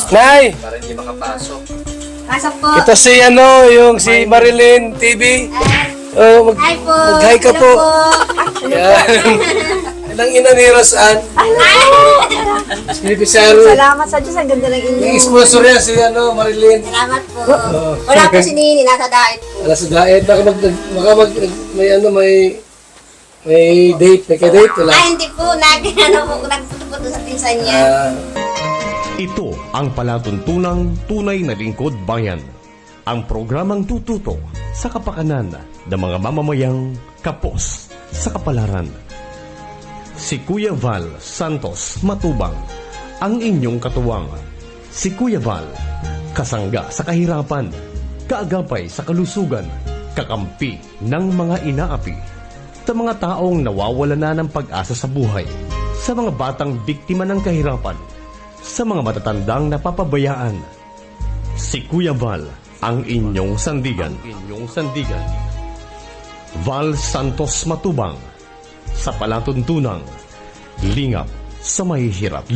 Nay! Para hindi makapasok. Pasok po. Ito si yung si Marilyn TV. Oh, Hi po. mag-hi ka Hello po. po. Yan. Ilang ina ni Rosan. Beneficiary. Salamat sa Diyos. Ang ganda ng inyo. Yung sponsor yan si Marilyn. Salamat po. Wala po si Nini. Nasa diet po. Alas sa diet. May date. May ka-date. Wala. Ay, hindi po. Nagputo-puto sa pinsan niya. Ito ang palatuntunang tunay na lingkod bayan. Ang programang tututo sa kapakanan ng mga mamamayang kapos sa kapalaran. Si Kuya Val Santos Matubang, ang inyong katuwang. Si Kuya Val, kasangga sa kahirapan, kaagapay sa kalusugan, kakampi ng mga inaapi, sa mga taong nawawala na ng pag-asa sa buhay, sa mga batang biktima ng kahirapan, sa mga matatandang napapabayaan. Si Kuya Val, ang inyong sandigan. Val Santos Matubang, sa palatuntunang lingap sa mahihirap.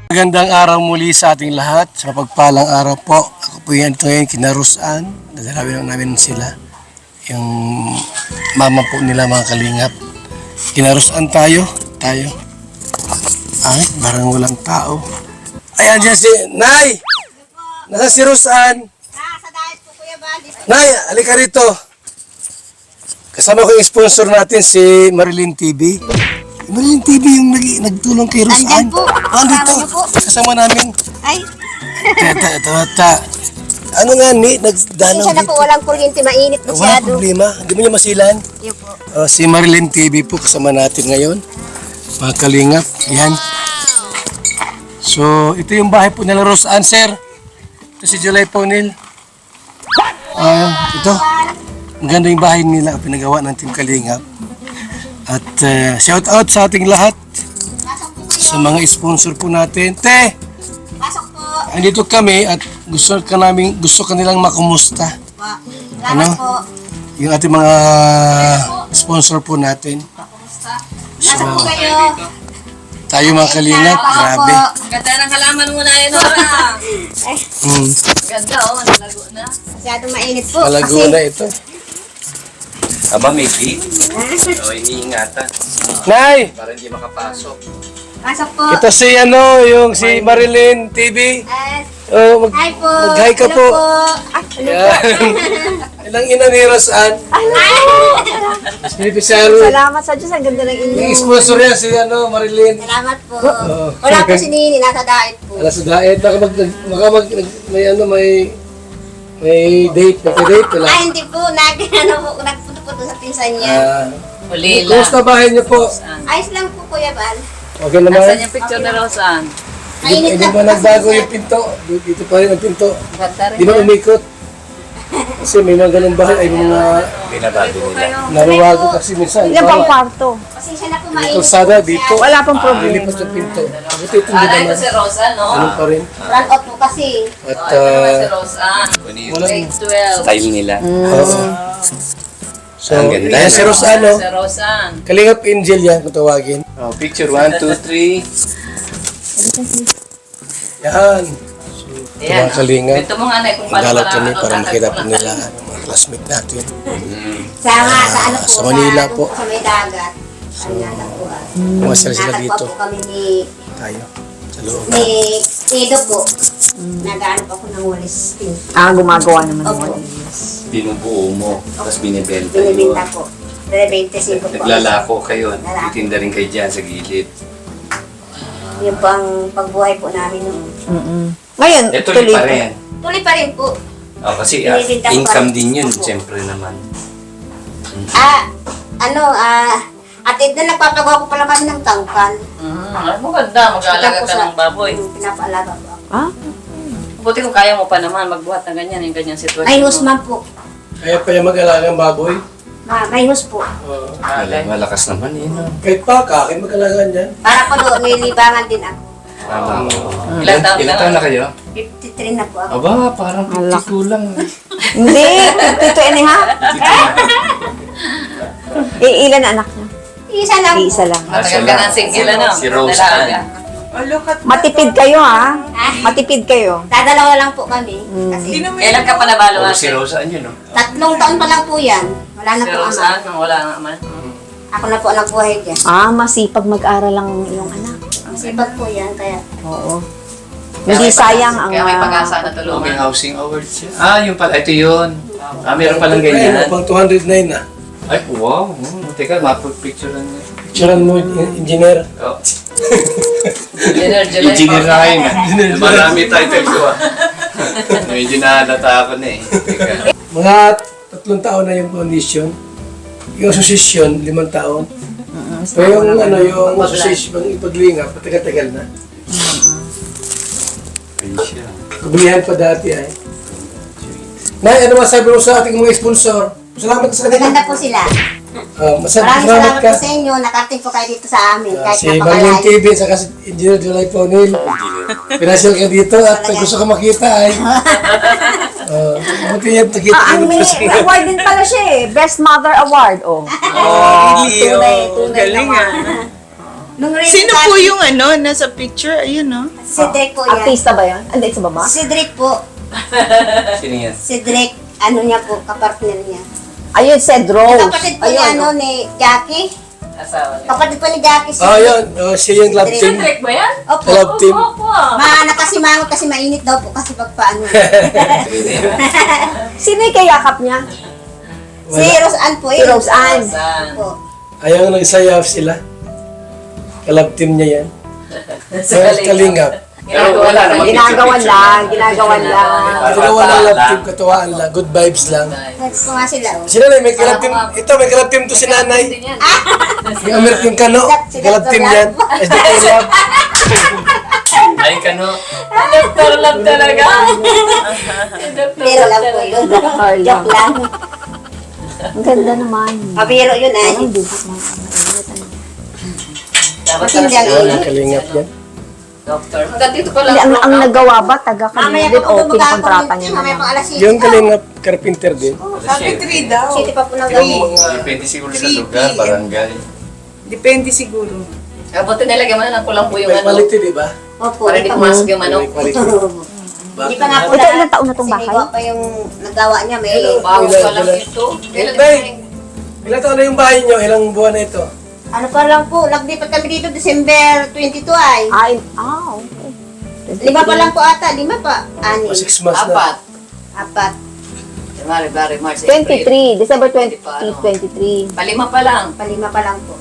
Magandang araw muli sa ating lahat. Sa mapagpalang araw po. Ako po yan ito ngayon kinarusan. Dadalawin lang namin sila. Yung mama po nila mga kalingap. Kinarusan tayo. Ay, barang walang tao. Ayan dyan si Nay! Nasa si Rosan? Sa diet po, Kuya Bali. Nay, alika rito. Kasama ko yung sponsor natin si Marilyn TV. Marilyn TV yung nagtulong kay Rosan. Andyan po. Dito. Kasama niyo po. Kasama namin. Ay, Ito. Ano nga ni? Nagdanaw siya na po. Walang kuryente. Mainit Walang masyado. problema. Hindi mo niya masilan. Yun po. Si Marilyn TV po kasama natin ngayon. Mga kalingap. Yan. So, ito yung bahay po nila Rosan, sir. Ito si July Ponil. Ito. Ang ganda yung bahay nila. Pinagawa ng Team Kalingap. At shout out sa ating lahat. Sa mga sponsor po natin. Te! Pasok po. Andito kami at gusto ka nilang makumusta. Salamat po. Yung ating mga sponsor po natin. Pasok po kayo. Tayo mga kalingap, grabe. Ganda ng halaman mo na yun, Nora. Ganda, nalago na. Masyadong mainit po. Malago na ito. Aba, may gate. O, iniingatan. Nay! Para hindi makapasok. Pasok po. Ito si yung si Marilyn TV. Oh, Hi po. mag-hi ka Hello po. Yan. Ilang ina ni Rosan. Beneficiary. Salamat sa Diyos. Ang ganda ng inyo. Yung sponsor yan si Marilyn. Salamat po. Wala po si Nini. Nasa diet po. Alas sa diet. May date. May ka-date. Wala. Ay, hindi po. Nagputo-puto sa pinsan niya. Huli lang. Kumusta bahay niyo po? Ayos lang po, Kuya Bal. Okay naman. Nasaan yung picture ni Rosan? Mainit Hindi lang ba po. nagbago yung pinto? Dito pa rin ang pinto. Ganda rin. Di ba umikot? Kasi may mga ganun bahay ay mga Binabago nila. naruwago kasi minsan. Ilan pang kwarto? Pasensya na po, mainit. Kalsada dito. Wala pong Lilipat yung pinto. Buti ito hindi Ito naman. si Rosan, no? Ganun pa rin. Run out po kasi. At Ito naman si Rosan. walang... Grade 12. Style nila. Oo. So, Ang ganda. yan si Rosano. Si Rosan. Kalingap Angel yan kung tawagin. Oh, picture 1, 2, 3. Yan. Ayan. Mga kalingap. Ito mo nga na kung paano Magalaw kami parang para ano, makita po tatay nila ang mga classmate natin. Sa ano po. Sa Manila po. Sa may dagat. Ano na po. Pumasal sila Nakatwa dito. po kami ni Tayo. Sa loob. Edo po. Nag-ano po ako ng walis. Gumagawa naman ng Opo. walis. Binubuo mo. Tapos binibenta yun. Binibinta po. 25 po. Naglalako kayo. Titinda rin kayo dyan sa gilid. Yun po ang pagbuhay po namin noon. Ngayon, Ito tuloy pa rin. Tuloy pa rin po. Oh, kasi Binibenta ko income pa. din yun. Opo. Siyempre naman. Atid na nagpapagawa ko pala kami ng tangkal. Maganda, mag-aalaga ka ng baboy. Pinapaalaga po ako. Buti kung kaya mo pa naman magbuhat ng ganyan, yung ganyang sitwasyon. May husman po. Kaya pa yung mag-alaga ng baboy. May hus po. Malakas naman yun. Kahit pa, kakin mag-alagaan dyan. Para po doon, may libangan din ako. Ilan taon Ilan ka taon na? na kayo? 53 na po ako. Aba, parang 50 kulang. Hindi, 52 and a half. Ilan na anak niya? Isa lang po. Isa lang. Matagal ka ng single, ano? Si Rose Dalaga. Matipid kayo, ha? Matipid kayo. Dadalawa lang po kami. Kasi Kailan ka pa nabalo Oo, ate? si Rosa, ano yun, no? 3 taon pa lang po yan. Wala na Si po ama. Rosa, nung wala nga man. Ako na po ang nagbuhay dyan. Masipag mag-aral lang yung anak. Sipag po yan, kaya Oo. Hindi sayang ang... Kaya may pag-asa na May tulungan. housing awards yan. Yung pala, ito yun. Meron palang Ayun, ganyan. pang 209 na. Ay, wow. Teka, mapag-picturean niya. Picturean mo, engineer. Oh. Engineer July. Engineer na kayo na. Marami title ko ah. Medyo nahalata ako na eh. Teka. Mga 3 taon na yung foundation. Yung association, 5 taon. Pero yung yung association, yung ipaglingap, patagal-tagal na. Ayun siya. Kubilihan pa dati ay. Nay, ano masabi mo sa ating mga sponsor? Salamat sa kanila. maganda po sila. Maraming Maraming salamat ka. po sa inyo. Nakarating po kayo dito sa amin. Kahit Si Bangin napakalayo. TV, saka si Engineer July Ponil. Pinasyal ka dito at pag gusto ka makita ay. Buti yan, nakita ka Ang ng may president. award din pala siya eh. Best Mother Award, oh. Tunay galing naman. Nung rin Sino po yung nasa picture? Ayun, no? Si Drake po yan. Artista ba yan? Hindi, sa baba? Si Drake po. Sino yan? Si Drake, ano niya po, kapartner niya. Ayun, Seth Rose. Kapatid po niya, Ayun, ni Jackie. Asawa niya. Kapatid po ni Jackie. Si Yun. Siya yung club team. Trick ba yan? Opo. Club team. Opo. Nakasimangot kasi mainit daw po kasi pagpaano. Sino yung kayakap niya? Si Rose Ann po. Si yun. Rose Ann. Saan? Po. Ayaw nagsayaw sila. Club team niya yan. Sa Kalingap. Pero wala naman. Ginagawan lang. Ginagawan lang. Ginawa lang club team, katuwaan lang. Good vibes lang. Nagpo nga sila. Oh. Si nanay, may club team. Ito, may club team to si nanay. Yung American Kano. Club team yan. SDK Lab. Ay, kano. Doktor Love talaga. Pero lang po yun. Joke lang. Ang ganda naman. Pabiro yun ay. Ay, hindi. Mainit. Dapat Hindi talaga ang Yung kalingap yan. Doktor. Hanggang dito pa Hindi, lang. ang nagawa ba? Taga Mamaya kanina din po o kung pinakontrata niya Mamaya na pang alas 6. Yung kalingap, carpenter din. Sabi 3 daw. City pa po nang gawin. Depende siguro sa lugar, barangay. Depende siguro. Buti nilagyan mo na ng kulang po yung May ano. quality, di ba? Opo. Para hindi pumasok yung manok. May quality. Hindi pa nga po Ito, ilang taon na tong bahay? Sinigawa pa yung nagawa niya. May Bago pa lang Ilan- ito. Kailan Nay, ilang taon na yung bahay niyo? Ilang buwan na ito? ano pa lang po. Naglipat kami dito December 22 ay. Okay. 5 pa lang po ata. 5 pa. 6. 6 months na. Apat. 4. January, March, April. 23. December Hindi pa, 2023. Palima pa lang. 5 pa lang po.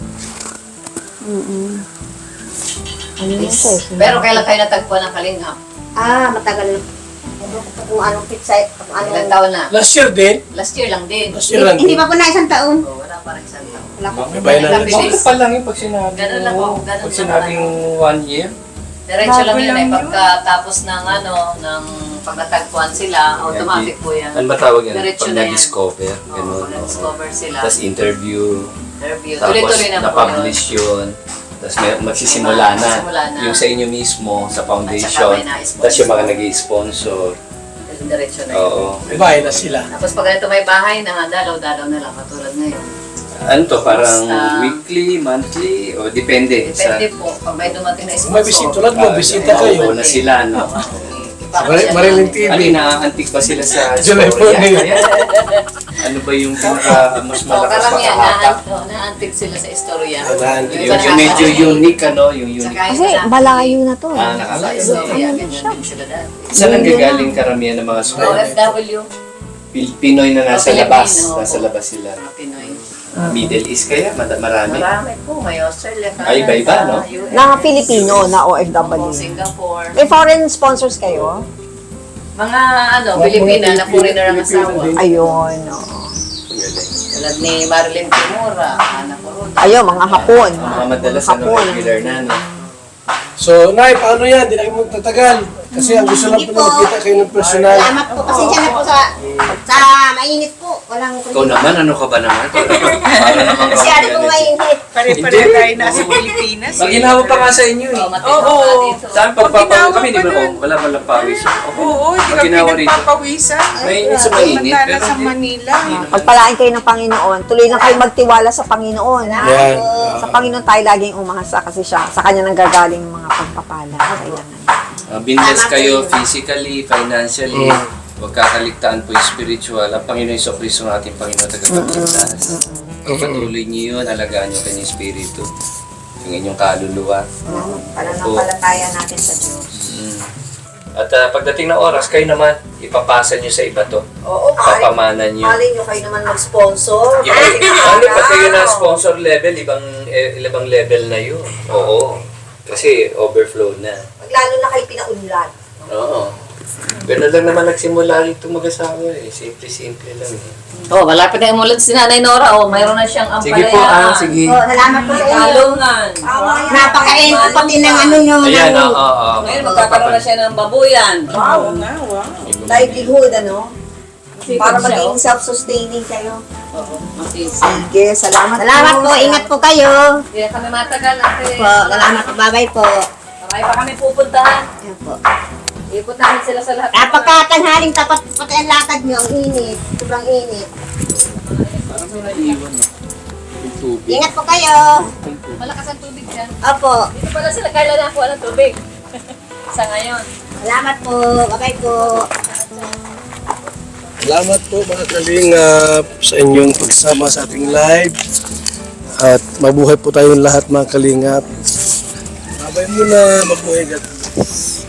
Ano yun siya? Pero kailan kayo natagpuan ng kalingap? Matagal na. Ano ko po kung anong pizza, kung Ilang anong... taon na? Last year din. Last year lang din. Last year lang Hindi din. pa po na 1 taon. Oh, wala pa rin isang taon. Wala po. May bayan na. Bakit pa lang yung pag sinabi Ganun lang po, mo? ganun Pag lang sinabing 1 year? Diretso lang Bago yun lang eh. yun. Pagkatapos ng ng pag natagpuan sila, automatic po yan. Ano ba tawag yan? Diretso Pag na yan. na-discover. Oo, Ganun. pag na-discover sila. Tapos interview. Interview. Tapos Tuloy-tuloy na po yun. na-publish yun. Tapos magsisimula na. Magsisimula na. Yung sa inyo mismo, sa At foundation. saka may na-sponsor. Tapos yung mga nag-i-sponsor. Diretso na yun. Oo. May bahay na sila. Tapos pag ito may bahay na, dalaw-dalaw na lang katulad ngayon. Ano to? Parang Basta- weekly, monthly, o depende. Depende po. Pag may dumating na sponsor. May bisita. Tulad mo, bisita kayo. Oo na sila, no? Marilyn TV. Ano, naaantik ba sila sa July storya? 4 Ayan. Ano ba yung pinaka mas malakas Karamihan, makahatak? naantig sila sa istorya. Naantig. Yung medyo unique, ano? Yung unique. Kasi malayo na to. Ah, Sa nakalayo. istorya, ganyan din sila dati. Saan ang gagaling karamihan ng mga school? OFW, Pinoy na nasa Filipino, labas. opo. Nasa labas sila. mga Pinoy. Middle East kaya? Marami? Marami po, may Australia, Canada, Ay, iba-iba, no? US, Na Filipino, na OFW. Singapore. May foreign sponsors kayo? Mga Pilipina na foreigner ang asawa. Ayun. oo. Tulad ni Marilyn Kimura, Ana Corona. Ayun, mga Hapon. Mga madalas ano, Hapon. regular na, no? So, Nay, paano yan? Hindi na kayo magtatagal. Kasi ang gusto lang po na makita kayo ng personal. Salamat po. Pasensya na po sa mainit po. Walang Ikaw naman, ano ka ba naman? Para naman Kasi ano kung mainit. Pare-pare tayo nasa Pilipinas. Maginawa pa nga sa inyo eh. Oo. Saan pagpapawi kami, di ba? Wala pawis. Oo, hindi kami Maginawa rito. nagpapawisan. Mainit sa mainit. Samantala Pero sa hindi. Manila. Pagpalain kayo ng Panginoon. Tuloy lang kayo magtiwala sa Panginoon. Yan. Sa Panginoon tayo laging umasa kasi sa Kanya nanggagaling yung mga pagpapala. Kailangan. Binless kayo physically, financially. Huwag kakaligtaan po yung spiritual. Ang Panginoon Jesucristo ng ating Panginoon tagapagligtas. Patuloy niyo yun, alagaan niyo kanyang spirito. Yung inyong kaluluwa. Pananampalataya natin sa Diyos. At pagdating ng oras, kayo naman, ipapasa niyo sa iba to. Oo, Papamanan niyo. nyo kayo naman mag-sponsor. Ano pag kayo na sponsor level, ibang level na yun. Oo. Kasi overflow na. Lalo na kayo pinaunlad. Oo. Ganun lang naman nagsimula rito mag-asawa eh. Simple-simple lang eh. Oh, malapit na umulad si Nanay Nora. Oh, mayroon na siyang Sige ampalayaan. po, sige. Oh, salamat po sa inyo. Talungan. Napakain ko pati ng ano nyo. Ayan, oo. Ngayon, magkakaroon na siya ng babuyan. Wow nga, wow. Livelihood, ano? Para Sipag siya, maging oh. self-sustaining kayo. Oo, masisig. Sige, salamat. Salamat po. Ingat po kayo. Hindi na kami matagal natin. Po, salamat po. Bye-bye po. Marami pa kami pupuntahan. Ayan po. Ikot namin sila sa lahat. Napagkatanghaling tapat pati ang lakad nyo. Ang init. Sobrang init. Parang may naiwan eh. Yung tubig. Ingat po kayo. Malakas ang tubig dyan. Opo. Dito pala sila kailan na ng tubig. Sa ngayon. Salamat po. Bye-bye po. Salamat po mga kalingap sa inyong pagsama sa ating live. At mabuhay po tayong lahat mga kalingap. Babay muna, mabuhay God bless.